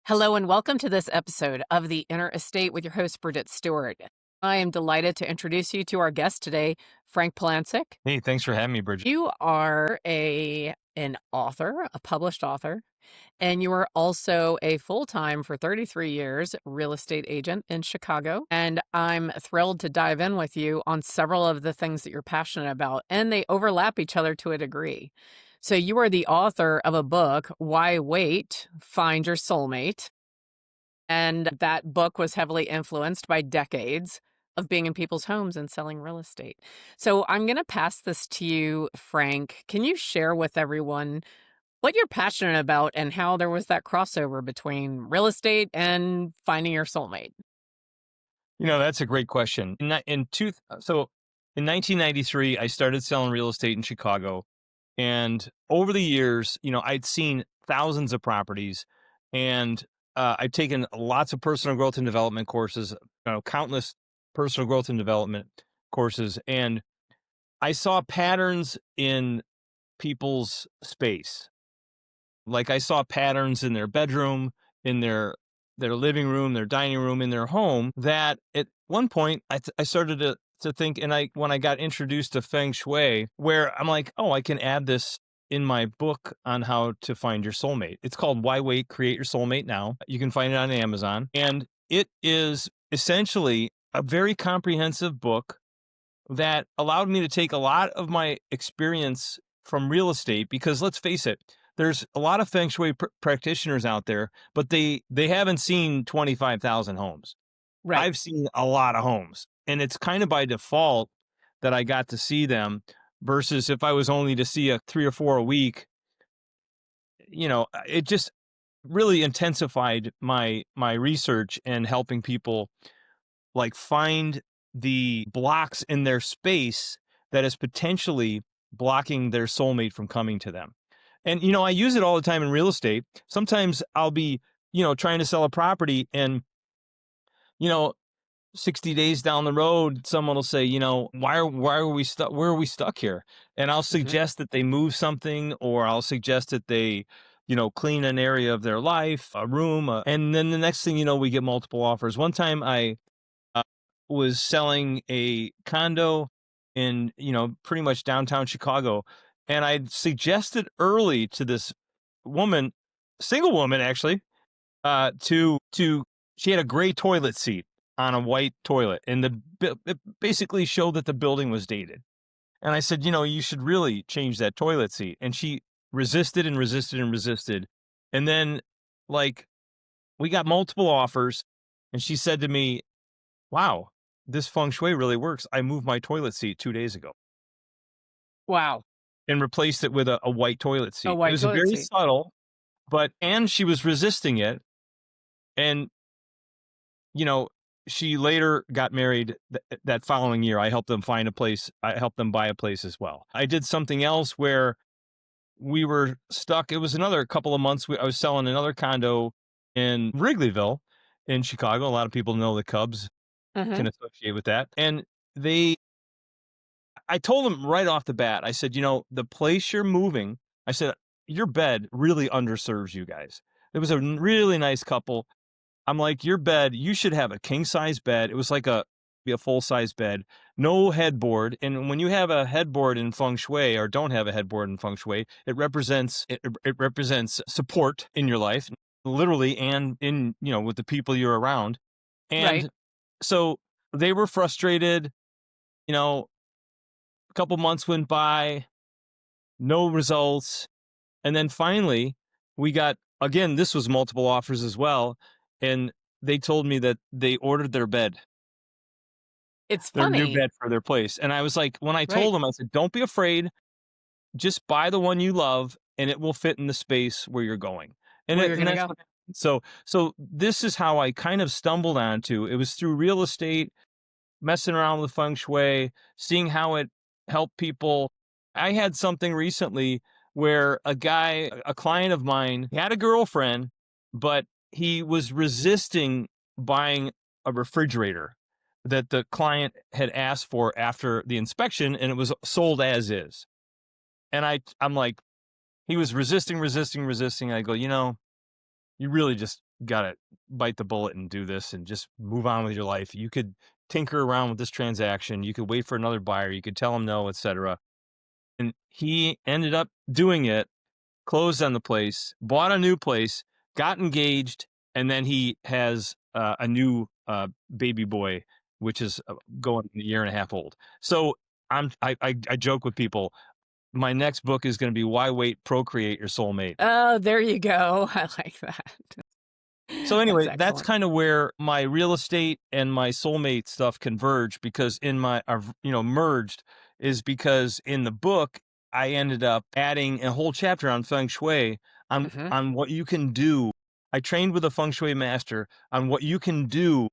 Hello and welcome to this episode of The Inner Estate with your host, Bridget Stuart. I am delighted to introduce you to our guest today, Frank Polancic. Hey, thanks for having me, Bridget. You are an author, a published author, and you are also a full-time, for 33 years, real estate agent in Chicago. And I'm thrilled to dive in with you on several of the things that you're passionate about, and they overlap each other to a degree. So you are the author of a book, Why Wait? Find Your Soulmate. And that book was heavily influenced by decades of being in people's homes and selling real estate. So I'm going to pass this to you, Frank. Can you share with everyone what you're passionate about and how there was that crossover between real estate and finding your soulmate? That's a great question. In 1993, I started selling real estate in Chicago. And over the years, I'd seen thousands of properties, and I'd taken lots of personal growth and development courses, countless personal growth and development courses. And I saw patterns in people's space. Like I saw patterns in their bedroom, in their living room, their dining room, in their home, that at one point I started to think, and when I got introduced to Feng Shui, where I'm like, oh, I can add this in my book on how to find your soulmate. It's called Why Wait? Create Your Soulmate Now. You can find it on Amazon. And it is essentially a very comprehensive book that allowed me to take a lot of my experience from real estate, because let's face it, there's a lot of Feng Shui practitioners out there, but they haven't seen 25,000 homes. Right. I've seen a lot of homes, and it's kind of by default that I got to see them, versus if I was only to see 3 or 4 a week, it just really intensified my research and helping people like find the blocks in their space that is potentially blocking their soulmate from coming to them. And, I use it all the time in real estate. Sometimes I'll be, trying to sell a property, and, 60 days down the road, someone will say, why are we stuck? Where are we stuck here? And I'll suggest that they move something, or I'll suggest that they, clean an area of their life, a room. And then the next thing, we get multiple offers. One time I was selling a condo in, pretty much downtown Chicago. And I suggested early to this woman, single woman, actually, she had a gray toilet seat on a white toilet, and it basically showed that the building was dated. And I said, you should really change that toilet seat. And she resisted and resisted and resisted. And then, like, we got multiple offers, and she said to me, wow, this Feng Shui really works. I moved my toilet seat 2 days ago Wow. and replaced it with a white toilet seat. A white It was toilet very seat. subtle, and she was resisting it. And, she later got married that following year. I helped them find a place. I helped them buy a place as well. I did something else where we were stuck. It was another couple of months. I was selling another condo in Wrigleyville in Chicago. A lot of people know the Cubs, can associate with that. And I told them right off the bat, I said, the place you're moving, I said, your bed really underserves you guys. It was a really nice couple. I'm like, your bed, you should have a king size bed. It was like a full size bed, no headboard. And when you have a headboard in Feng Shui, or don't have a headboard in Feng Shui, it represents support in your life, literally, and in, with the people you're around. And so they were frustrated. A couple months went by, no results. And then finally we got, again, this was multiple offers as well. And they told me that they ordered their bed, It's their new funny. bed for their place. And I was like, when I told Right. them, I said, don't be afraid. Just buy the one you love, and it will fit in the space where you're going. And Where you're going to that's go. what, so this is how I kind of stumbled onto it. Was through real estate, messing around with Feng Shui, seeing how it helped people. I had something recently where a client of mine, he had a girlfriend, but he was resisting buying a refrigerator that the client had asked for after the inspection, and it was sold as is. And I'm like, he was resisting. I go, you really just gotta bite the bullet and do this and just move on with your life. You could tinker around with this transaction. You could wait for another buyer. You could tell him no, etc." And he ended up doing it, closed on the place, bought a new place, got engaged, and then he has a new baby boy, which is going a year and a half old. So I joke with people. My next book is going to be "Why Wait? Procreate Your Soulmate." Oh, there you go. I like that. So That's anyway, that's excellent. kind of where my real estate and my soulmate stuff converge because in my, merged is because in the book, I ended up adding a whole chapter on Feng Shui Mhm. on what you can do. I trained with a Feng Shui master on what you can do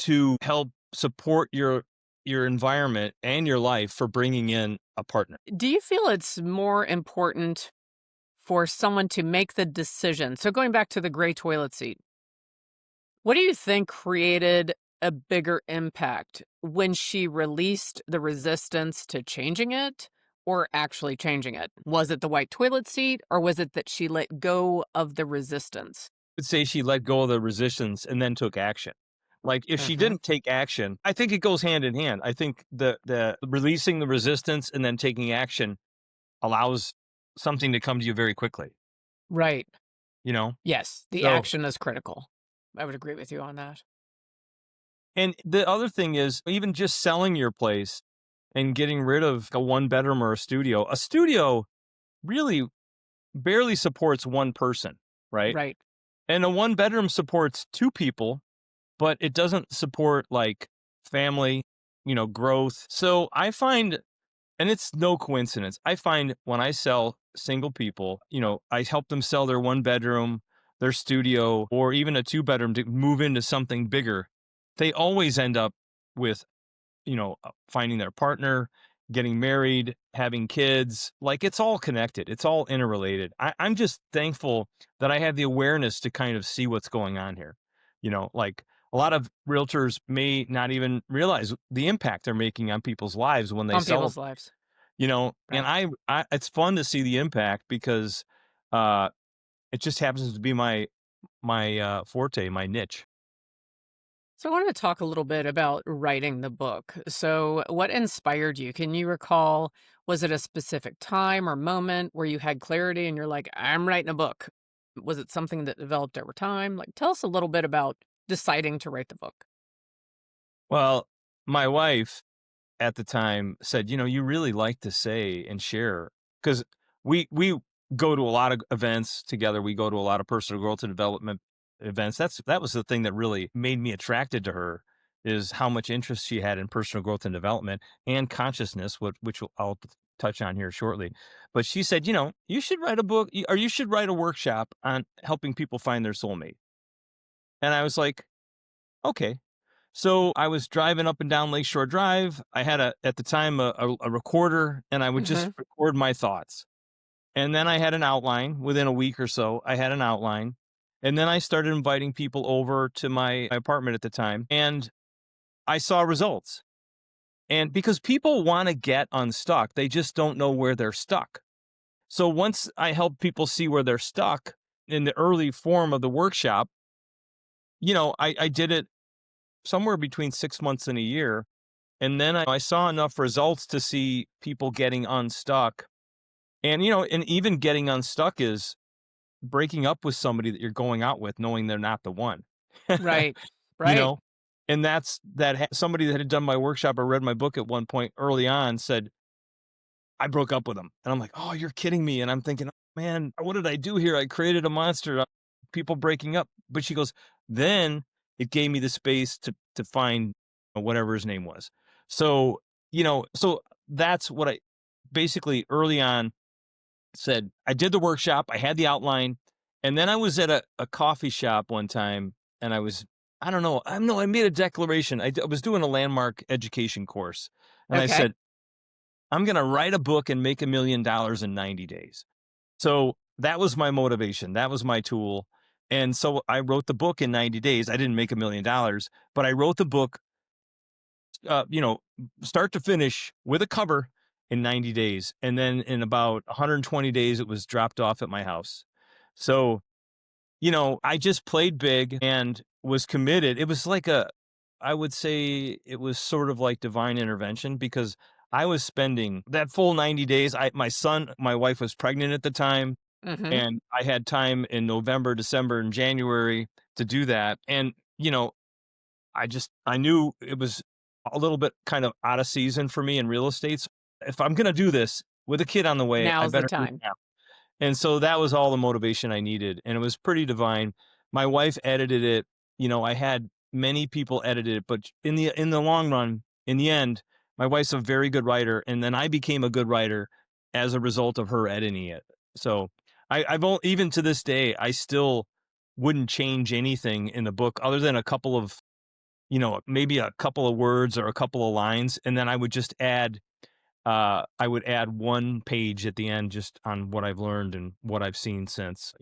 to help support your environment and your life for bringing in a partner. Do you feel it's more important for someone to make the decision? So going back to the gray toilet seat, what do you think created a bigger impact when she released the resistance to changing it or actually changing it? Was it the white toilet seat or was it that she let go of the resistance? Would say she let go of the resistance and then took action. Like if she Mhm. didn't take action, I think it goes hand in hand. I think the releasing the resistance and then taking action allows something to come to you very quickly, Right. you know? Yes, the So, action is critical. I would agree with you on that. and the other thing is even just selling your place and getting rid of a one bedroom or a studio. A studio really barely supports one person, right? Right. And a one bedroom supports two people, but it doesn't support like family, growth. So I find, and it's no coincidence, I find when I sell single people, I help them sell their one bedroom, their studio, or even a two bedroom to move into something bigger. They always end up with finding their partner, getting married, having kids. Like it's all connected. It's all interrelated. I'm just thankful that I have the awareness to kind of see what's going on here. Like a lot of realtors may not even realize the impact they're making on people's lives when they On sell, people's lives. and Right. it's fun to see the impact because uh, it just happens to be my forte, my niche. So I wanted to talk a little bit about writing the book. So what inspired you? Can you recall, was it a specific time or moment where you had clarity and you're like, I'm writing a book? Was it something that developed over time? Like tell us a little bit about deciding to write the book. Well, my wife at the time said, "You really like to say and share," because we go to a lot of events together. We go to a lot of personal growth and development events. That was the thing that really made me attracted to her is how much interest she had in personal growth and development and consciousness, which I'll touch on here shortly. But she said, you should write a book or you should write a workshop on helping people find their soulmate. And I was like, okay. So I was driving up and down Lakeshore Drive. I had at the time a recorder, and I would just Hmm. record my thoughts. And then I had an outline. Within a week or so, I had an outline, and then I started inviting people over to my apartment at the time, and I saw results. And because people want to get unstuck, they just don't know where they're stuck. So once I help people see where they're stuck in the early form of the workshop, I did it somewhere between 6 months and a year. And then I saw enough results to see people getting unstuck. And even getting unstuck is breaking up with somebody that you're going out with, knowing they're not the one. Right. you Right. know, and that's somebody that had done my workshop or read my book at one point early on said, I broke up with him. And I'm like, oh, you're kidding me. And I'm thinking, oh, man, what did I do here? I created a monster, people breaking up. But she goes, then it gave me the space to find whatever his name was. So, so that's what I basically early on said. I did the workshop, I had the outline, and then I was at a coffee shop one time and I don't know, I made a declaration. I was doing a landmark education course. And I Okay. said, I'm going to write a book and make $1 million in 90 days. So that was my motivation. That was my tool. And so I wrote the book in 90 days. I didn't make $1 million, but I wrote the book, uh, you know, start to finish with a cover in 90 days. And then in about 120 days, it was dropped off at my house. So I just played big and was committed. It was like I would say it was sort of like divine intervention because I was spending that full 90 days. My wife was pregnant at the time, Mhm. and I had time in November, December, and January to do that. And, I knew it was a little bit kind of out of season for me in real estate. So if I'm going to do this with a kid on the way, I Now's the better do it time. now. And so that was all the motivation I needed, and it was pretty divine. My wife edited it. I had many people edit it, but in the long run, in the end, my wife's a very good writer, and then I became a good writer as a result of her editing it. So even to this day, I still wouldn't change anything in the book other than a couple of, maybe a couple of words or a couple of lines, and then I would add one page at the end just on what I've learned and what I've seen since,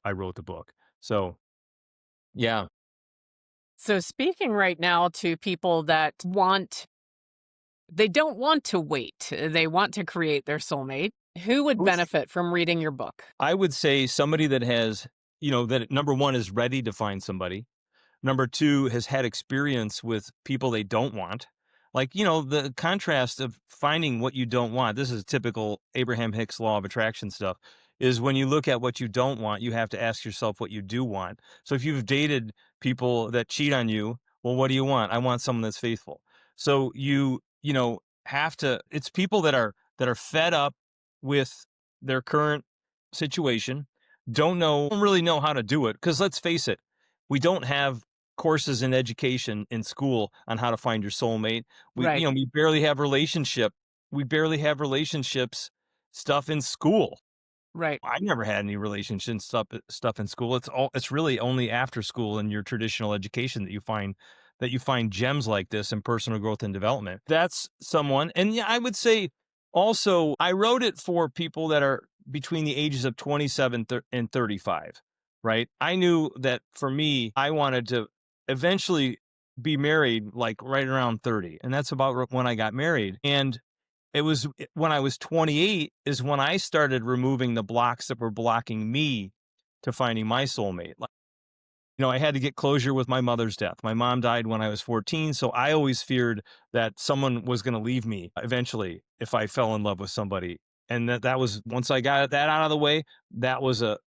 I wrote the book. So, yeah. So speaking right now to people that they don't want to wait. They want to create their soulmate. Who would Oof. benefit from reading your book? I would say somebody that has, that number one is ready to find somebody. Number 2 has had experience with people they don't want. Like, the contrast of finding what you don't want. This is typical Abraham Hicks law of attraction stuff. Is when you look at what you don't want, you have to ask yourself what you do want. So if you've dated people that cheat on you, well, what do you want? I want someone that's faithful. So have to, it's people that are fed up with their current situation, don't really know how to do it. Because let's face it, we don't have courses in education in school on how to find your soulmate. Right. We barely have relationships stuff in school. Right. I never had any relationship stuff in school. It's really only after school in your traditional education that you find gems like this in personal growth and development. That's someone. And yeah, I would say also I wrote it for people that are between the ages of 27 and 35, right? I knew that for me, I wanted to eventually be married like right around 30, and that's about when I got married. And when I was 28 is when I started removing the blocks that were blocking me to finding my soulmate. Like, I had to get closure with my mother's death. My mom died when I was 14, so I always feared that someone was going to leave me eventually if I fell in love with somebody. And that was once I got that out of the way, that was a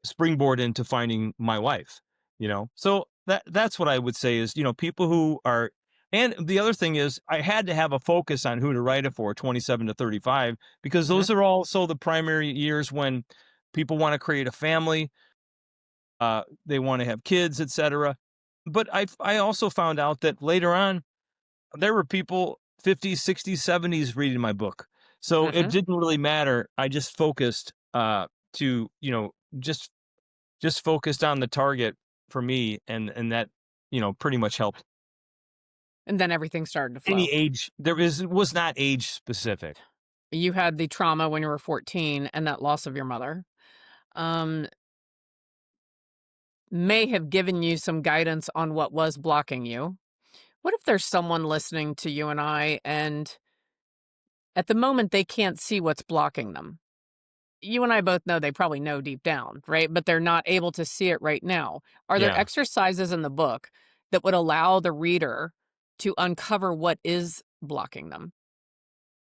springboard into finding my wife. So that's what I would say is, people who are, and the other thing is I had to have a focus on who to write it for, 27 to 35, because Mhm. those are also the primary years when people want to create a family, they want to have kids, etc. But I also found out that later on there were people 50s, 60s, 70s reading my book. So it Mhm. didn't really matter. I just focused to, just focused on the target for me, and that, pretty much helped. And then everything started to Any flow. age, was not age specific. You had the trauma when you were 14 and that loss of your mother. Um, may have given you some guidance on what was blocking you. What if there's someone listening to you and I, and at the moment they can't see what's blocking them? You and I both know they probably know deep down, right? But they're not able to see it right now. Are there Yeah. exercises in the book that would allow the reader to uncover what is blocking them?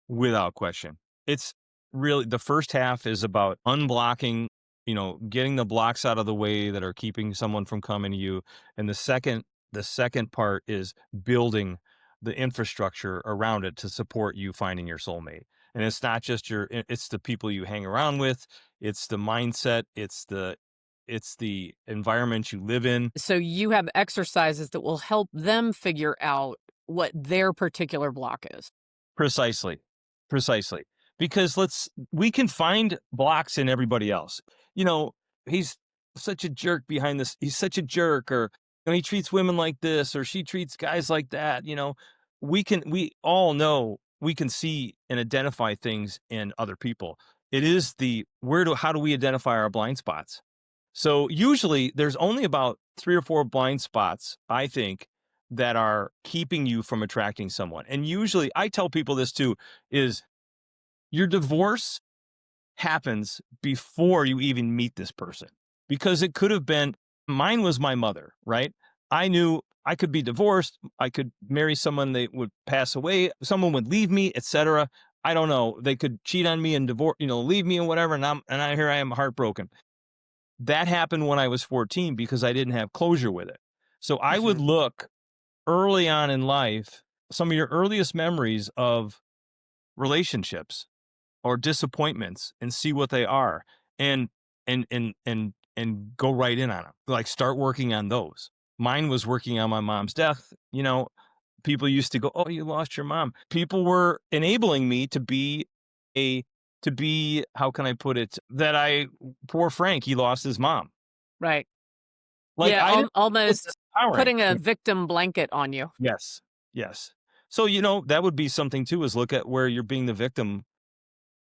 Without question. It's really the first half is about unblocking, getting the blocks out of the way that are keeping someone from coming to you. And the second part is building the infrastructure around it to support you finding your soulmate. And it's not just it's the people you hang around with, it's the mindset, it's the environment you live in. So you have exercises that will help them figure out what their particular block is. Precisely. Precisely. Because we can find blocks in everybody else. You know, he's such a jerk behind this. He's such a jerk, or he treats women like this, or she treats guys like that. We all know, we can see and identify things in other people. It is how do we identify our blind spots? So usually there's only about 3 or 4 blind spots, I think, that are keeping you from attracting someone. And usually I tell people this too, is your divorce happens before you even meet this person. because it could have been mine was my mother, right? I knew I could be divorced, I could marry someone that would pass away, someone would leave me, etc. I don't know. They could cheat on me and divorce, leave me and whatever, and here I am heartbroken. That happened when I was 14 because I didn't have closure with it. So I would Mhm. look early on in life, some of your earliest memories of relationships or disappointments and see what they are and and go right in on them. Like start working on those. Mine was working on my mom's death. People used to go, "Oh, you lost your mom." People were enabling me a to be, how can I put it, that I poor Frank, he lost his mom. Right. Like Yeah, I didn't feel almost empowering. putting a victim blanket on you. Yes. Yes. So, that would be something too, is look at where you're being the victim.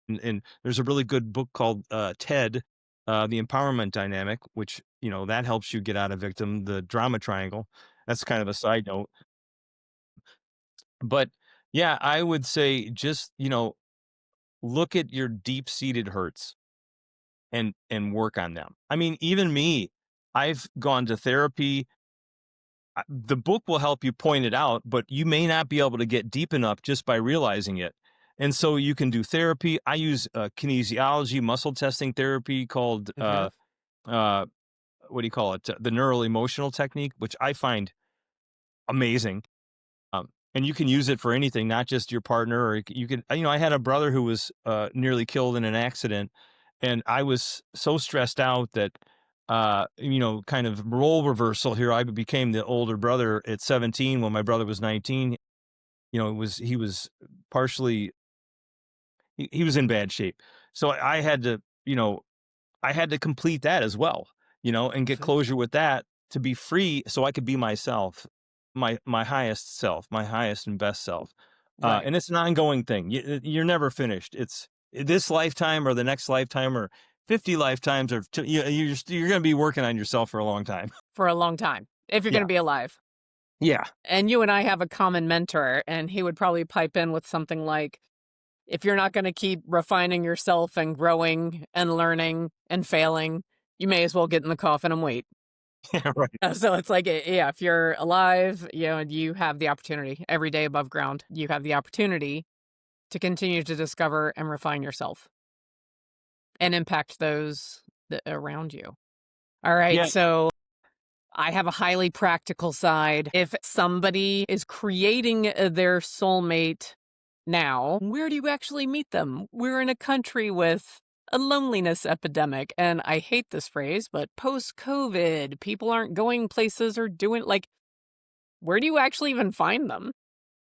And there's a really good book called Ted, The Empowerment Dynamic, which, that helps you get out of victim, the drama triangle. That's kind of a side note. But yeah, I would say just, look at your deep seated hurts and work on them. I mean, even me, I've gone to therapy. The book will help you point it out, but you may not be able to get deep enough just by realizing it. And so you can do therapy. I use kinesiology, muscle testing therapy called, Mhm. uh, what do you call it? The neural emotional technique, which I find amazing. And you can use it for anything, not just your partner, or you can, I had a brother who was nearly killed in an accident. And I was so stressed out that, kind of role reversal here. I became the older brother at 17 when my brother was 19. He was partially, he was in bad shape. So I had to, I had to complete that as well, and get Mhm. closure with that to be free so I could be myself, my highest self, my highest and best self. Right. And it's an ongoing thing. You're never finished. It's this lifetime or the next lifetime or 50 lifetimes or you're going to be working on yourself for a long time. For a long time, if you're gonna Yeah. be alive. Yeah. And you and I have a common mentor, and he would probably pipe in with something like, "If you're not gonna keep refining yourself and growing and learning and failing, you may as well get in the coffin and wait." Yeah. Right. So it's like, yeah, if you're alive, you have the opportunity every day above ground. You have the opportunity to continue to discover and refine yourself and impact those around you. All right, Yeah. so I have a highly practical side. If somebody is creating their soulmate now, where do you actually meet them? We're in a country with a loneliness epidemic. And I hate this phrase, but post COVID, people aren't going places or doing like, where do you actually even find them?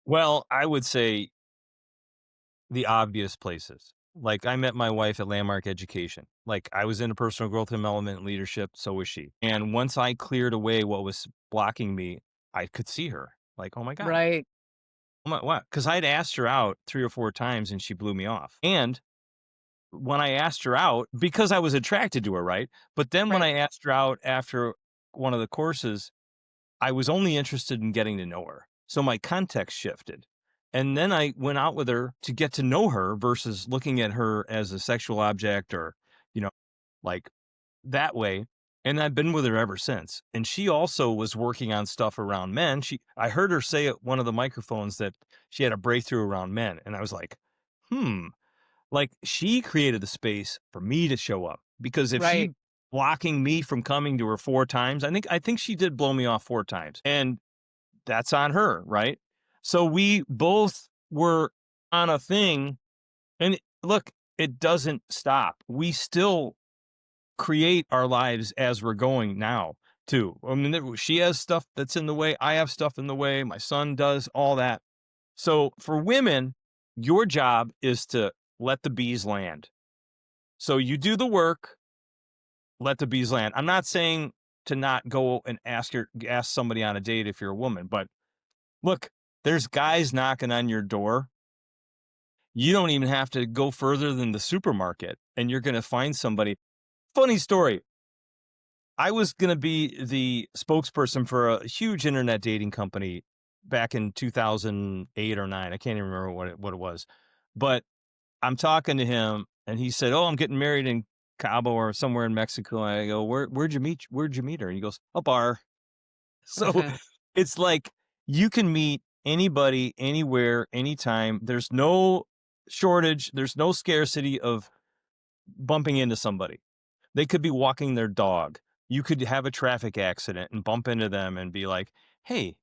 Well, I would say the obvious places. Like, I met my wife at Landmark Education. Like, I was into personal growth and development and leadership, so was she. And once I cleared away what was blocking me, I could see her. Like, oh my God. Right, Oh my, what? Because I'd asked her out 3 or 4 times and she blew me off. And when I asked her out, because I was attracted to her, right? But then when right, I asked her out after one of the courses, I was only interested in getting to know her. So my context shifted. And then I went out with her to get to know her versus looking at her as a sexual object or, you know, like that way. And I've been with her ever since. And she also was working on stuff around men. I heard her say at one of the microphones that she had a breakthrough around men. And I was like, hmm, like she created the space for me to show up because if right. she blocking me from coming to her 4 times, I think she did blow me off 4 times. And that's on her, right? So we both were on a thing. And look, it doesn't stop. We still create our lives as we're going now, too. I mean, she has stuff that's in the way. I have stuff in the way. My son does all that. So for women, your job is to let the bees land. So you do the work, let the bees land. I'm not saying to not go and ask somebody on a date if you're a woman, but look, there's guys knocking on your door. You don't even have to go further than the supermarket and you're going to find somebody. Funny story. I was going to be the spokesperson for a huge internet dating company back in 2008 or 9. I can't even remember what it was. But I'm talking to him and he said, "Oh, I'm getting married in Cabo or somewhere in Mexico. And I go, Where'd you meet her? And he goes, a bar. So it's like you can meet anybody, anywhere, anytime. There's no shortage. There's no scarcity of bumping into somebody. They could be walking their dog. You could have a traffic accident and bump into them and be like, hey,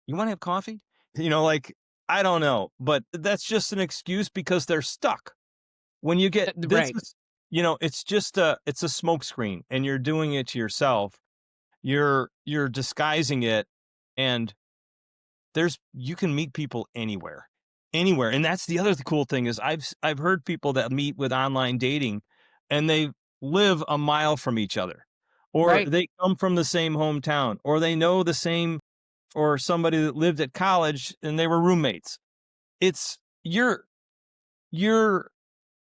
you want to have coffee? Like, I don't know, but that's just an excuse because they're stuck. When you get this Right, is, it's a smokescreen and you're doing it to yourself. You're disguising it, and you can meet people anywhere. Anywhere. And that's the other cool thing is I've heard people that meet with online dating and they live a mile from each other, or right, they come from the same hometown, or they know the same, or somebody that lived at college and they were roommates. It's you're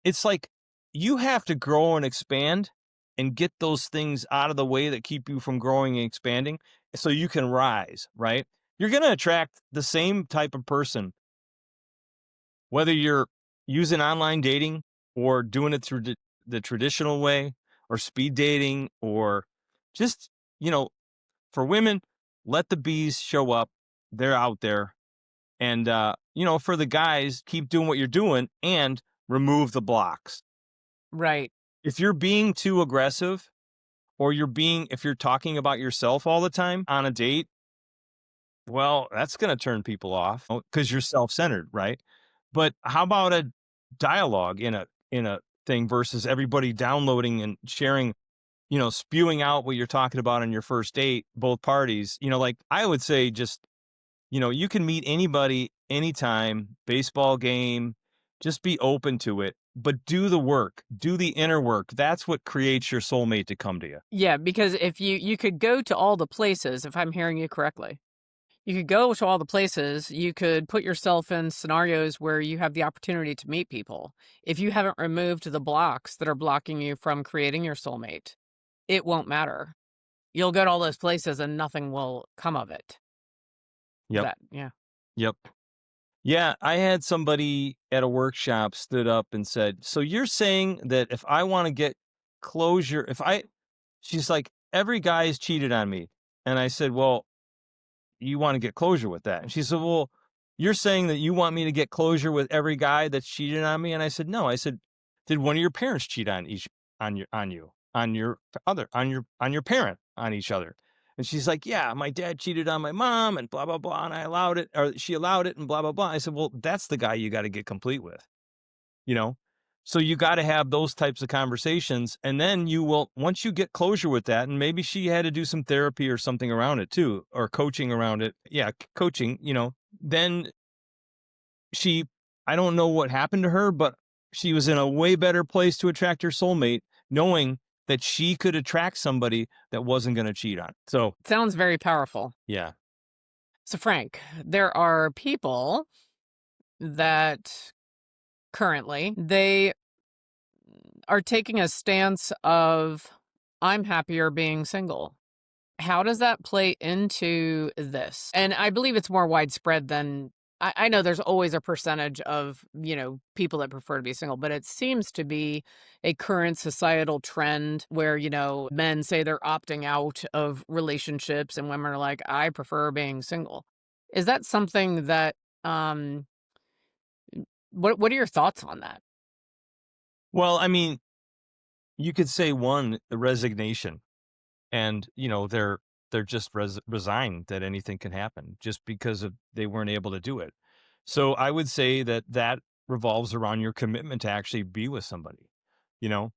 it's like you have to grow and expand and get those things out of the way that keep you from growing and expanding so you can rise, right? You're going to attract the same type of person, whether you're using online dating or doing it through the traditional way or speed dating or just, you know, for women, let the bees show up. They're out there. And, for the guys, keep doing what you're doing and remove the blocks. right. If you're being too aggressive or if you're talking about yourself all the time on a date, well, that's going to turn people off because you're self-centered, right? But how about a dialogue in a thing versus everybody downloading and sharing, spewing out what you're talking about on your first date, both parties, like I would say just, you can meet anybody anytime, baseball game, just be open to it, but do the work, do the inner work. That's what creates your soulmate to come to you. Yeah, because if you could go to all the places, if I'm hearing you correctly. You could go to all the places, you could put yourself in scenarios where you have the opportunity to meet people. If you haven't removed the blocks that are blocking you from creating your soulmate, it won't matter. You'll go to all those places and nothing will come of it. Is Yep. that yeah. Yep. Yeah, I had somebody at a workshop stood up and said, "So you're saying that if I want to get closure, she's like, every guy has cheated on me." And I said, "Well, you want to get closure with that?" And she said, "Well, you're saying that you want me to get closure with every guy that's cheated on me?" And I said, "No." I said, "Did one of your parents cheat on your parent on each other?" And she's like, "Yeah, my dad cheated on my mom and blah blah blah, and I allowed it, or she allowed it, and blah blah blah." I said, "Well, that's the guy you got to get complete with, you know." So you got to have those types of conversations, and then once you get closure with that, and maybe she had to do some therapy or something around it too, or coaching around it. Yeah, coaching. Then she, I don't know what happened to her, but she was in a way better place to attract her soulmate, knowing that she could attract somebody that wasn't going to cheat on. So Sounds very powerful. yeah, So Frank, there are people that currently they are taking a stance of I'm happier being single. How does that play into this? And I believe it's more widespread than I know there's always a percentage of, people that prefer to be single, but it seems to be a current societal trend where, men say they're opting out of relationships and women are like, I prefer being single. Is that something that um what are your thoughts on that? well, I mean, you could say one, resignation, and they're just resigned that anything can happen just because of they weren't able to do it. So I would say that revolves around your commitment to actually be with somebody, you know.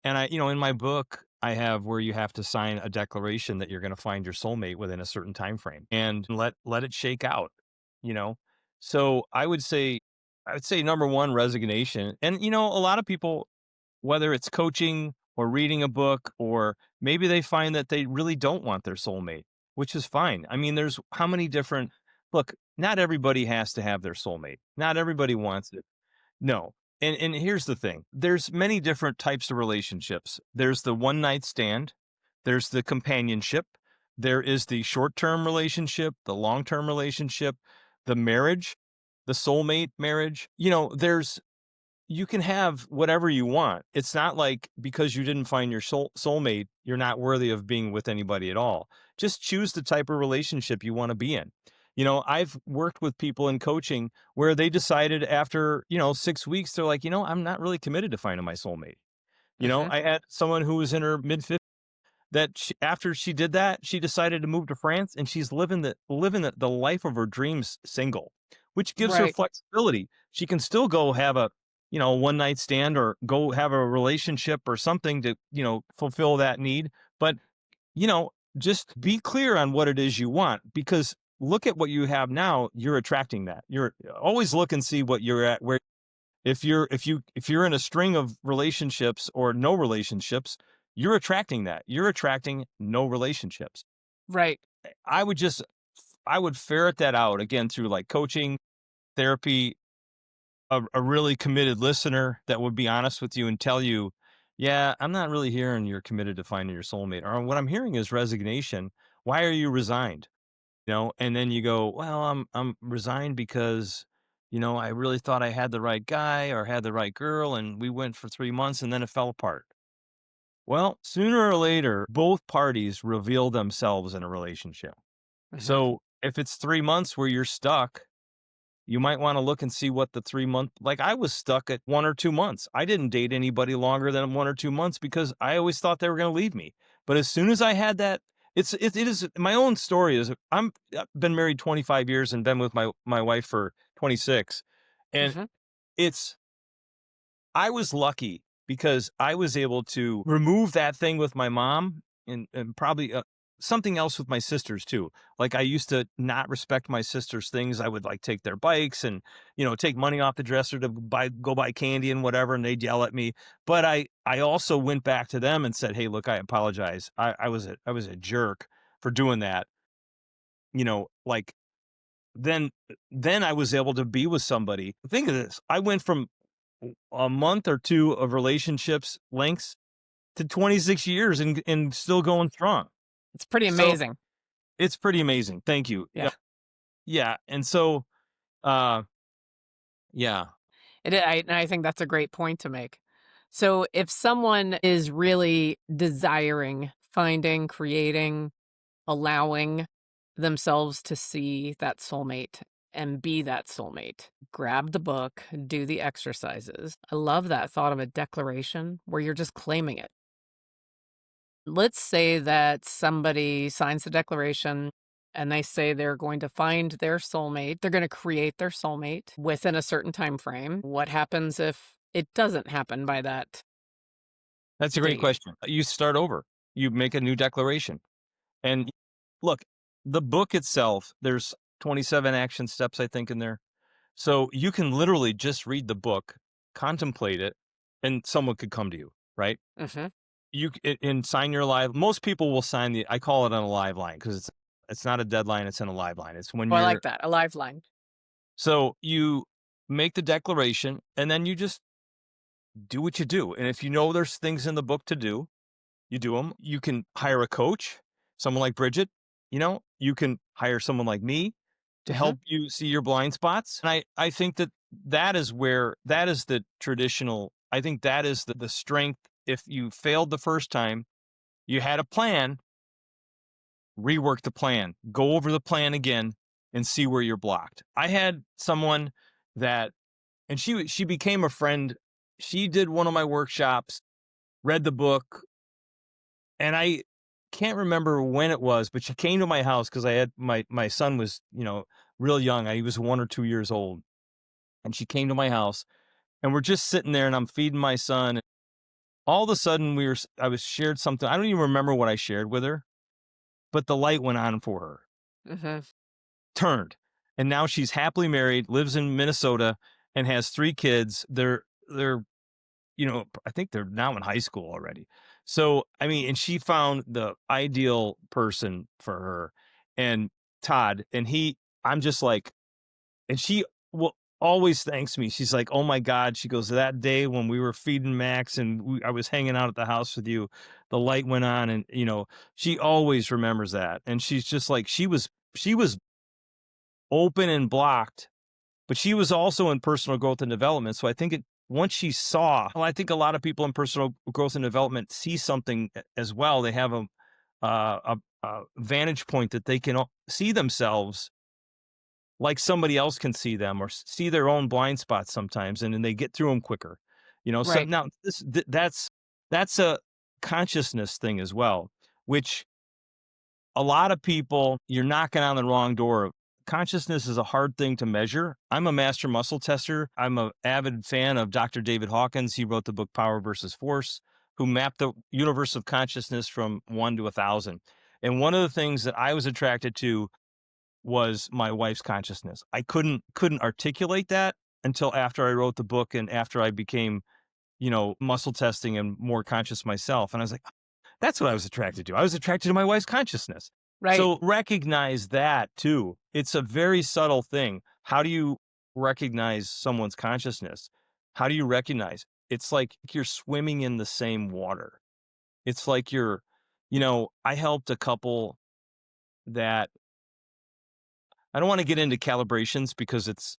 And in my book, I have where you have to sign a declaration that you're going to find your soulmate within a certain time frame and let it shake out, you know. So I would say number one, resignation. And a lot of people, whether it's coaching or reading a book, or maybe they find that they really don't want their soulmate, which is fine. I mean, there's how many different look, not everybody has to have their soulmate. Not everybody wants it. No. And here's the thing. There's many different types of relationships. There's the one night stand, there's the companionship, there is the short-term relationship, the long-term relationship, the marriage, the soulmate marriage. you can have whatever you want. It's not like because you didn't find your soulmate, you're not worthy of being with anybody at all. Just choose the type of relationship you want to be in. I've worked with people in coaching where they decided after, 6 weeks, they're like, I'm not really committed to finding my soulmate. Mhm. I had someone who was in her mid that after she did that, she decided to move to France, and she's living the life of her dreams single, which gives her Right. flexibility. She can still go have a, one night stand or go have a relationship or something to, fulfill that need. But, just be clear on what it is you want, because look at what you have now. You're attracting that. You're always look and see what you're at, where if you're in a string of relationships or no relationships, you're attracting that. You're attracting no relationships. Right. I would just I would ferret that out again through like coaching, therapy, a really committed listener that would be honest with you and tell you, yeah, I'm not really hearing you're committed to finding your soulmate. Or what I'm hearing is resignation. Why are you resigned? And then you go, well, I'm resigned because, I really thought I had the right guy or had the right girl, and we went for 3 months and then it fell apart. Well, sooner or later, both parties reveal themselves in a relationship. Mhm. So if it's 3 months where you're stuck, you might want to look and see what the 3 month, like I was stuck at 1 or 2 months. I didn't date anybody longer than 1 or 2 months because I always thought they were going to leave me. But as soon as I had that, it is my own story is I've been married 25 years and been with my wife for 26. And Mhm. it's, I was lucky because I was able to remove that thing with my mom and probably something else with my sisters too. Like I used to not respect my sisters' things. I would like take their bikes and, take money off the dresser to go buy candy and whatever. And they'd yell at me. But I also went back to them and said, hey, look, I apologize. I was a jerk for doing that. Like then I was able to be with somebody. Think of this. I went from a month or two of relationships lengths to 26 years and still going strong. It's pretty So amazing. it's pretty amazing. Thank you. Yeah. Yeah. Yeah. And so, uh, yeah, And I think that's a great point to make. So if someone is really desiring, finding, creating, allowing themselves to see that soulmate and be that soulmate, grab the book, do the exercises. I love that thought of a declaration where you're just claiming it. Let's say that somebody signs the declaration and they say they're going to find their soulmate. They're going to create their soulmate within a certain time frame. What happens if it doesn't happen by that that's a great date? question. You start over, you make a new declaration. And look, the book itself, there's 27 action steps, I think, in there. So you can literally just read the book, contemplate it, and someone could come to you, right? Mhm. And sign your live. Most people will sign I call it on a live line because it's not a deadline. It's in a live line. It's when Oh, I you're, like that. A lifeline. so you make the declaration and then you just do what you do. And if you know there's things in the book to do, you do them. You can hire a coach, someone like Bridget, you can hire someone like me to Mhm. help you see your blind spots. And I think that is the traditional, I think that is the strength. If you failed the first time, you had a plan, rework the plan, go over the plan again and see where you're blocked. I had someone that, and she became a friend. She did one of my workshops, read the book, and I can't remember when it was, but she came to my house because I had my son was, real young. He was 1 or 2 years old. And she came to my house and we're just sitting there and I'm feeding my son. All of a sudden I was shared something. I don't even remember what I shared with her, but the light went on for her, Mhm. turned. And now she's happily married, lives in Minnesota and has 3 kids. They're, I think they're now in high school already. So, I mean, and she found the ideal person for her and Todd, and I'm just like, and she will always thanks me. She's like, "Oh my God." She goes, "That day when we were feeding Max and I was hanging out at the house with you, the light went on." And, she always remembers that. And she's just like, she was open and blocked, but she was also in personal growth and development. So I think it once she saw, well, I think a lot of people in personal growth and development see something as well. They have a vantage point that they can see themselves like somebody else can see them, or see their own blind spots sometimes, and then they get through them quicker. So Right. now that's a consciousness thing as well, which a lot of people, you're knocking on the wrong door. Consciousness is a hard thing to measure. I'm a master muscle tester. I'm an avid fan of Dr. David Hawkins. He wrote the book Power versus Force, who mapped the universe of consciousness from 1 to 1,000. And one of the things that I was attracted to was my wife's consciousness. I couldn't articulate that until after I wrote the book and after I became, muscle testing and more conscious myself. And I was like, that's what I was attracted to. I was attracted to my wife's consciousness. Right. So recognize that too. It's a very subtle thing. How do you recognize someone's consciousness? How do you recognize? It's like you're swimming in the same water. It's like I helped a couple that, I don't want to get into calibrations because it's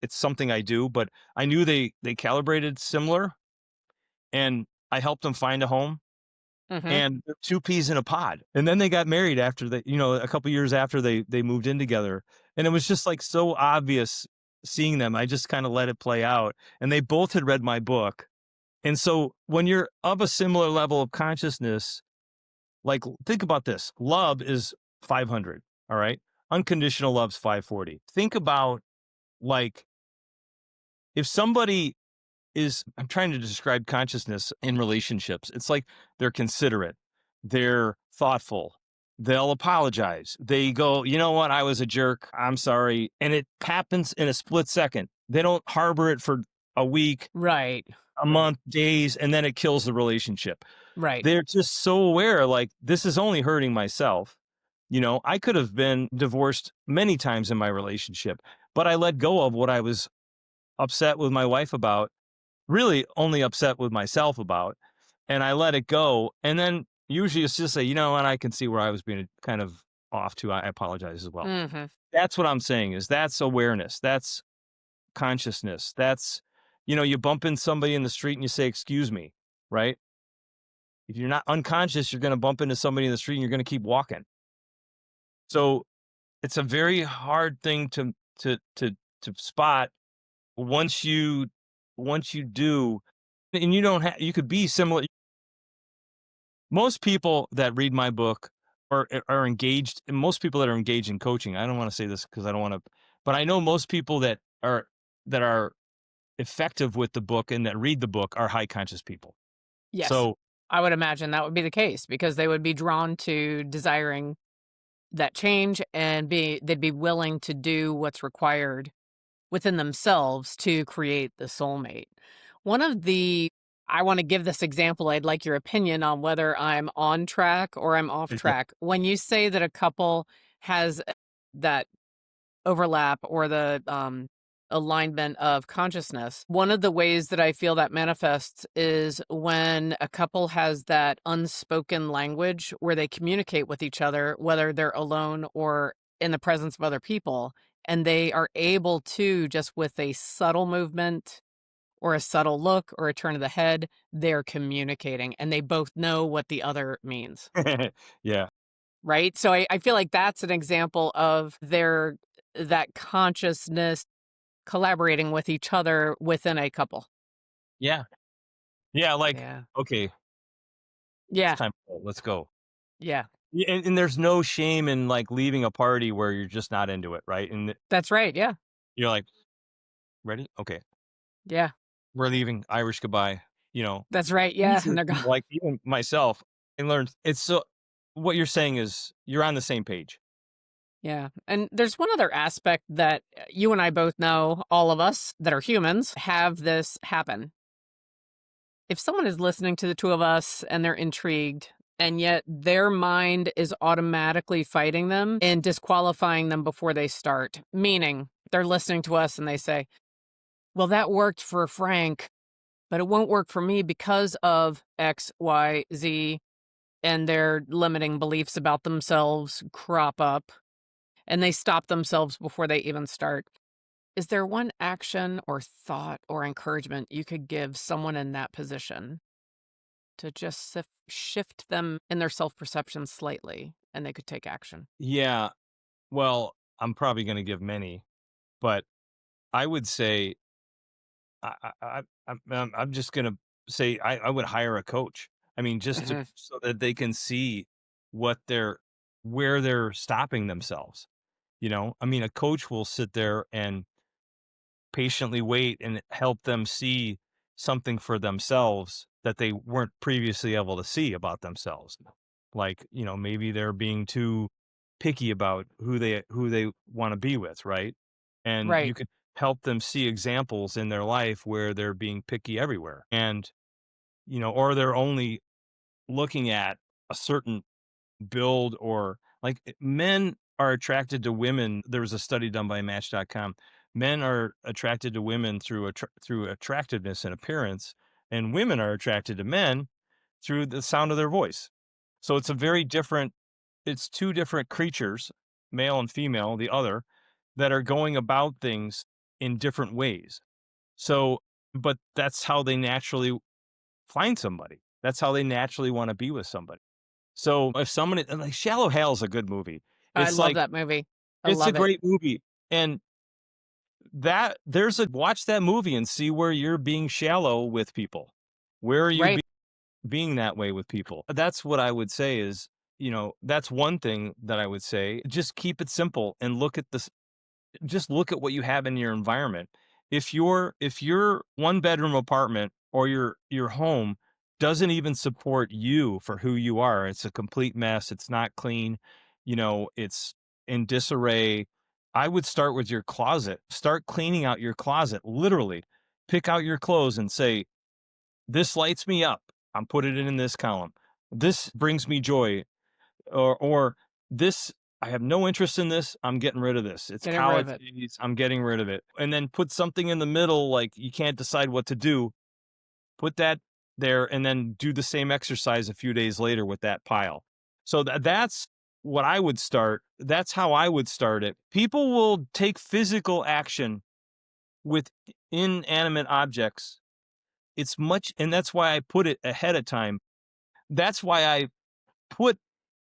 something I do, but I knew they calibrated similar, and I helped them find a home, Mhm. and they're 2 peas in a pod. And then they got married after a couple years after they moved in together. And it was just like so obvious seeing them. I just kind of let it play out. And they both had read my book. And so when you're of a similar level of consciousness, like think about this. Love is 500, all right? Unconditional love's 540. Think about, like, if somebody I'm trying to describe consciousness in relationships. It's like they're considerate, they're thoughtful, they'll apologize. They go, you know what, I was a jerk, I'm sorry. And it happens in a split second. They don't harbor it for a week, Right. a Right. month, days, and then it kills the relationship. Right. They're just so aware, like, this is only hurting myself. I could have been divorced many times in my relationship, but I let go of what I was upset with my wife about, really only upset with myself about, and I let it go. And then usually it's just say, and I can see where I was being kind of off too. I apologize as well. Mhm. That's what I'm saying, is that's awareness. That's consciousness. That's, you bump in somebody in the street and you say, excuse me, right? If you're not unconscious, you're going to bump into somebody in the street and you're going to keep walking. So it's a very hard thing to spot once you do, and you don't have, you could be similar. Most people that read my book are engaged, and most people that are engaged in coaching, I don't want to say this because I don't want to, but I know most people that are effective with the book and that read the book are high conscious people. Yes. So I would imagine that would be the case because they would be drawn to desiring that change and they'd be willing to do what's required within themselves to create the soulmate. One of the I want to give this example. I'd like your opinion on whether I'm on track or I'm off yeah. track. When you say that a couple has that overlap or the alignment of consciousness, one of the ways that I feel that manifests is when a couple has that unspoken language where they communicate with each other, whether they're alone or in the presence of other people, and they are able to, just with a subtle movement or a subtle look or a turn of the head, they're communicating and they both know what the other means. Yeah. Right? So I feel like that's an example of that consciousness collaborating with each other within a couple. Yeah. Yeah. Like, Yeah. okay, it's Yeah. time to go. Let's go. Yeah. Yeah, and there's no shame in, like, leaving a party where you're just not into it, right? And That's right. Yeah. you're like, ready? Okay. Yeah. We're leaving, Irish goodbye, you know? That's right. Yeah. Easy, And they're gone. like, even myself, I learned it's so, what you're saying is you're on the same page. Yeah. And there's one other aspect that you and I both know, all of us that are humans have this happen. If someone is listening to the two of us and they're intrigued, and yet their mind is automatically fighting them and disqualifying them before they start, meaning they're listening to us and they say, well, that worked for Frank, but it won't work for me because of X, Y, Z, and their limiting beliefs about themselves crop up and they stop themselves before they even start. Is there one action or thought or encouragement you could give someone in that position to just shift them in their self-perception slightly and they could take action? Yeah, well, I'm probably gonna give many, but I would say I'm just gonna say I would hire a coach. I mean, just to Mhm. so that they can see what they're where they're stopping themselves, you know? I mean, a coach will sit there and patiently wait and help them see something for themselves that they weren't previously able to see about themselves. Like, you know, maybe they're being too picky about who they want to be with, right? And Right, you could help them see examples in their life where they're being picky everywhere. And, you know, or they're only looking at a certain build or like men are attracted to women. There was a study done by Match.com. Men are attracted to women through attractiveness and appearance, and women are attracted to men through the sound of their voice. So it's a very different. It's two different creatures, male and female, the other, that are going about things in different ways. So, but that's how they naturally find somebody. That's how they naturally want to be with somebody. So if somebody like Shallow Hal's a good movie. I It's love like that movie. I it's a love it. great movie, and that there's a watch that movie and see where you're being shallow with people. Where are you Right. being that way with people? That's what I would say is, you know, that's one thing that I would say. Just keep it simple and look at this just look at what you have in your environment. If your one bedroom apartment or your home doesn't even support you for who you are, it's a complete mess, it's not clean, you know, it's in disarray. I would start with your closet. Start cleaning out your closet, literally. Pick out your clothes and say, "This lights me up. I'm putting it in this column. This brings me joy." Or this I have no interest in this, I'm getting rid of this. It's Getting rid of college it. days, I'm getting rid of it. And then put something in the middle, like you can't decide what to do. Put that there and then do the same exercise a few days later with that pile. So that's what I would start. That's how I would start it. People will take physical action with inanimate objects. It's much, and that's why I put it ahead of time. That's why I put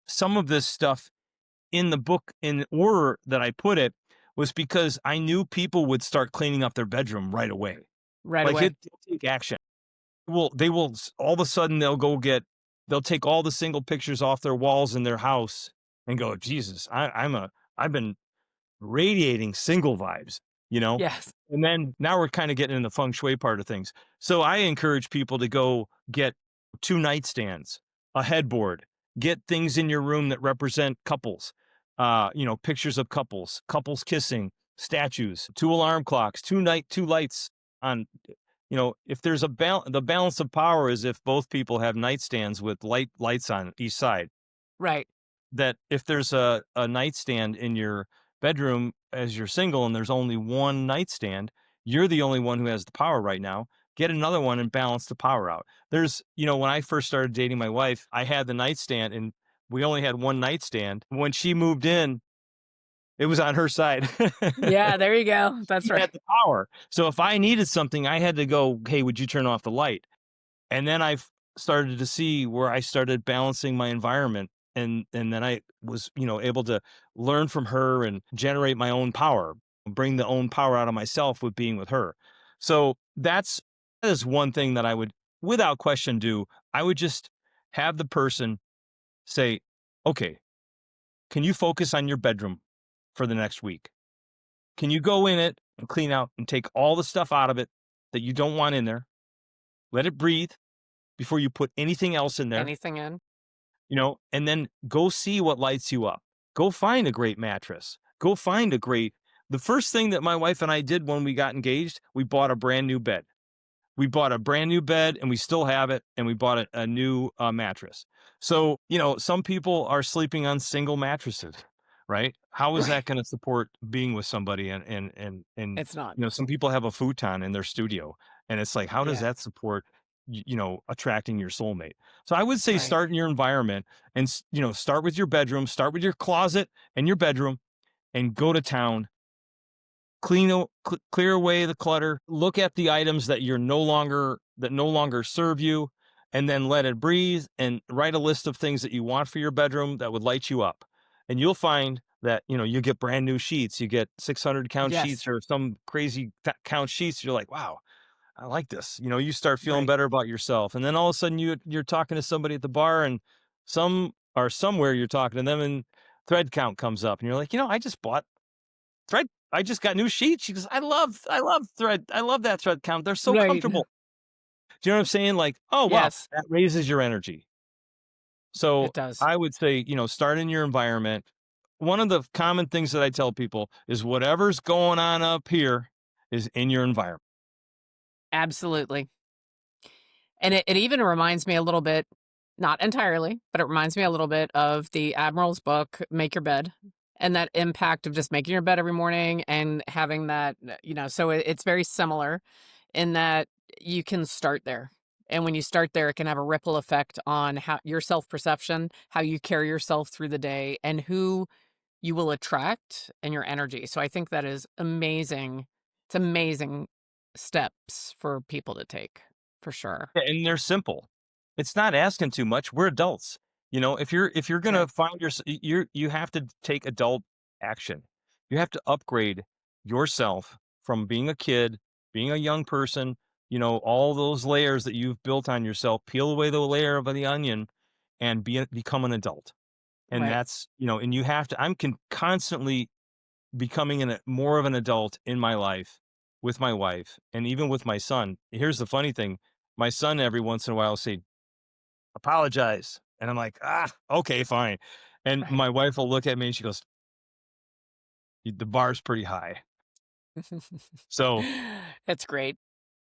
some of this stuff in the book in order that I put it was because I knew people would start cleaning up their bedroom right away. Right Like away. it'll take action. Well, they will all of a sudden they'll take all the single pictures off their walls in their house and go, Jesus, I've been radiating single vibes, you know? Yes. And then now we're kind of getting in the feng shui part of things. So I encourage people to go get two nightstands, a headboard, get things in your room that represent couples, you know, pictures of couples, couples kissing, statues, two alarm clocks, two lights on, you know, if there's the balance of power is if both people have nightstands with lights on each side Right. that if there's a nightstand in your bedroom as you're single and there's only one nightstand, you're the only one who has the power right now. Get another one and balance the power out. There's, you know, when I first started dating my wife, I had the nightstand and we only had one nightstand. When she moved in, it was on her side. Yeah, there you go. That's She right. had the power. So if I needed something, I had to go, "Hey, would you turn off the light?" And then I've started to see where I started balancing my environment, and then I was, you know, able to learn from her and generate my own power, bring the own power out of myself with being with her. So that is one thing that I would, without question, do. I would just have the person say, "Okay, can you focus on your bedroom for the next week? Can you go in it and clean out and take all the stuff out of it that you don't want in there? Let it breathe before you put anything else in there, Anything in? you know, and then go see what lights you up. Go find a great mattress. Go find a great The first thing that my wife and I did when we got engaged, we bought a brand new bed. We bought a brand new bed and we still have it, and we bought a new mattress. So, you know, some people are sleeping on single mattresses, right? How is Right. that going to support being with somebody? And It's not. you know, some people have a futon in their studio, and it's like, how does Yeah. that support you know, attracting your soulmate? So I would say Right. start in your environment and you know, start with your bedroom, start with your closet and your bedroom, and go to town clear away the clutter, look at the items that no longer serve you, and then let it breathe and write a list of things that you want for your bedroom that would light you up. And you'll find that, you get brand new sheets, you get 600 count Yes. sheets or some crazy count sheets. You're like, wow, I like this. You start feeling Right. better about yourself. And then all of a sudden you're talking to somebody at the bar, and somewhere you're talking to them, and thread count comes up and you're like, I just bought thread. I just got new sheets. She goes, I love thread. I love that thread count. They're so Right. comfortable. Do you know what I'm saying? Like, oh wow, Yes, that raises your energy. So it does. I would say, start in your environment. One of the common things that I tell people is whatever's going on up here is in your environment. Absolutely. And it even reminds me a little bit, not entirely, but it reminds me a little bit of the Admiral's book, Make Your Bed, and that impact of just making your bed every morning and having that, so it's very similar in that you can start there. And when you start there, it can have a ripple effect on how your self perception, how you carry yourself through the day, and who you will attract and your energy. So I think that is amazing. It's amazing steps for people to take, for sure. Yeah, and they're simple. It's not asking too much. We're adults. If you're gonna Correct. find you have to take adult action. You have to upgrade yourself from being a kid, being a young person, all those layers that you've built on yourself, peel away the layer of the onion and become an adult. And Right. and you have to constantly becoming more of an adult in my life with my wife and even with my son. Here's the funny thing. My son every once in a while will say, apologize. And I'm like, okay, fine. And Right. my wife will look at me and she goes, the bar's pretty high. So It's great.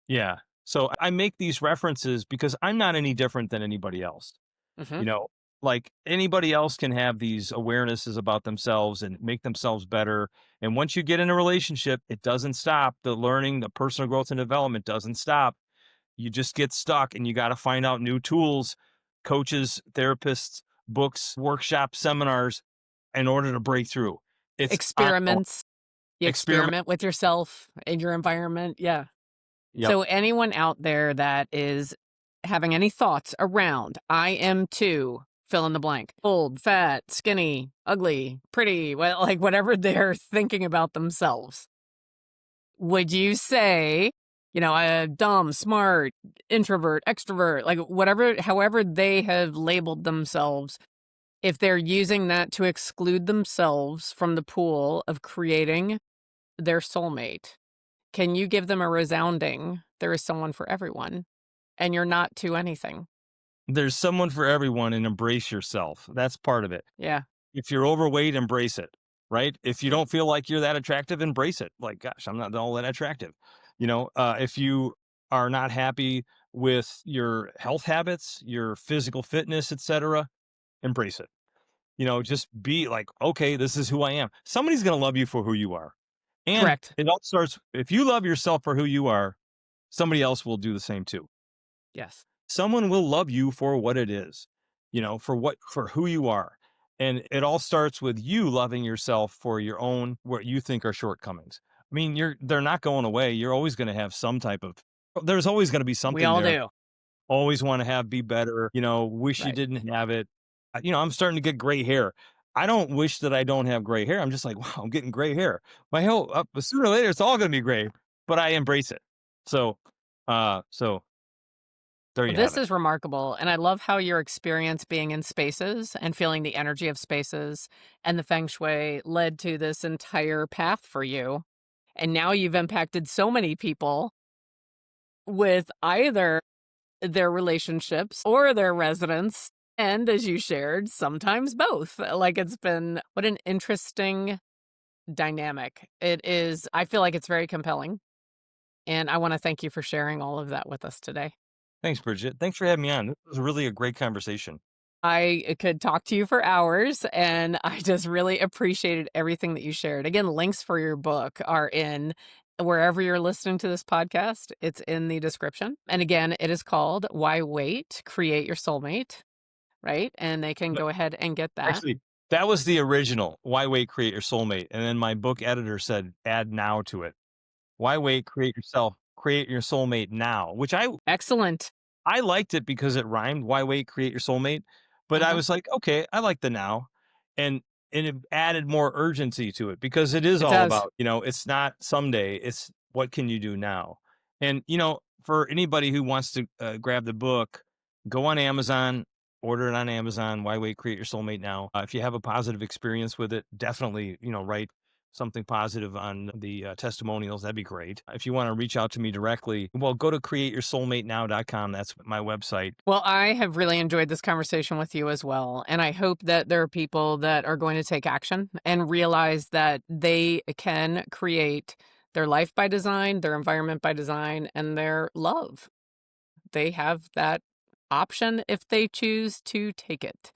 yeah. So I make these references because I'm not any different than anybody else. Mhm. You know, like anybody else can have these awarenesses about themselves and make themselves better. And once you get in a relationship, it doesn't stop. The learning, the personal growth and development doesn't stop. You just get stuck and you got to find out new tools, coaches, therapists, books, workshops, seminars in order to break through. It's ongoing. Experiments. You Experiment. experiment with yourself and your environment. Yeah. Yep. So anyone out there that is having any thoughts around, I am too, fill in the blank, old, fat, skinny, ugly, pretty, well, like whatever they're thinking about themselves, would you say, dumb, smart, introvert, extrovert, like whatever, however they have labeled themselves, if they're using that to exclude themselves from the pool of creating their soulmate, can you give them a resounding, there is someone for everyone, and you're not to anything? There's someone for everyone and embrace yourself. That's part of it. Yeah. If you're overweight, embrace it, right? If you Yeah. don't feel like you're that attractive, embrace it. Like, gosh, I'm not all that attractive. If you are not happy with your health habits, your physical fitness, etc., embrace it. Just be like, okay, this is who I am. Somebody's going to love you for who you are. And Correct. it all starts, if you love yourself for who you are, somebody else will do the same too. Yes. Someone will love you for what it is, for who you are. And it all starts with you loving yourself for your own, what you think are shortcomings. I mean, they're not going away. You're always going to have there's always going to be We something all there. do. Always want to be better, wish you Right. didn't have it. I'm starting to get gray hair. I don't wish that I don't have gray hair. I'm just like, wow, I'm getting gray hair. Sooner or later, it's all going to be gray, but I embrace it. So there Well, you have this it. is remarkable, and I love how your experience being in spaces and feeling the energy of spaces and the Feng Shui led to this entire path for you, and now you've impacted so many people with either their relationships or their residence, and as you shared, sometimes both. Like, it's been what an interesting dynamic. It is I feel like it's very compelling, and I wanna thank you for sharing all of that with us today. Thanks, Bridget. Thanks for having me on. This was really a great conversation. I could talk to you for hours, and I just really appreciated everything that you shared. Again, links for your book are in wherever you're listening to this podcast. It's in the description. And again, it is called Why Wait? Create Your Soulmate, right? And they can No, go ahead and get that. actually, That was the original, Why Wait, Create Your Soulmate, and then my book editor said, "Add now to it. Why wait, create your soulmate now," which Excellent. I liked it because it rhymed, "Why wait, create your soulmate," but I Mhm. was like, "Okay, I like the now," and it added more urgency to it because it is It all does. about, it's not someday, it's what can you do now? And, for anybody who wants to, grab the book, go on Amazon, order it on Amazon, Why Wait, Create Your Soulmate Now. If you have a positive experience with it, definitely, write something positive on the testimonials. That'd be great. If you want to reach out to me directly, well, go to createyoursoulmatenow.com. That's my website. Well, I have really enjoyed this conversation with you as well. And I hope that there are people that are going to take action and realize that they can create their life by design, their environment by design, and their love. They have that option if they choose to take it.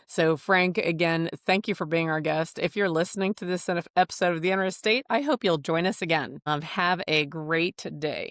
So, Frank, again, thank you for being our guest. If you're listening to this episode of The Inner Estate, I hope you'll join us again. Have a great day.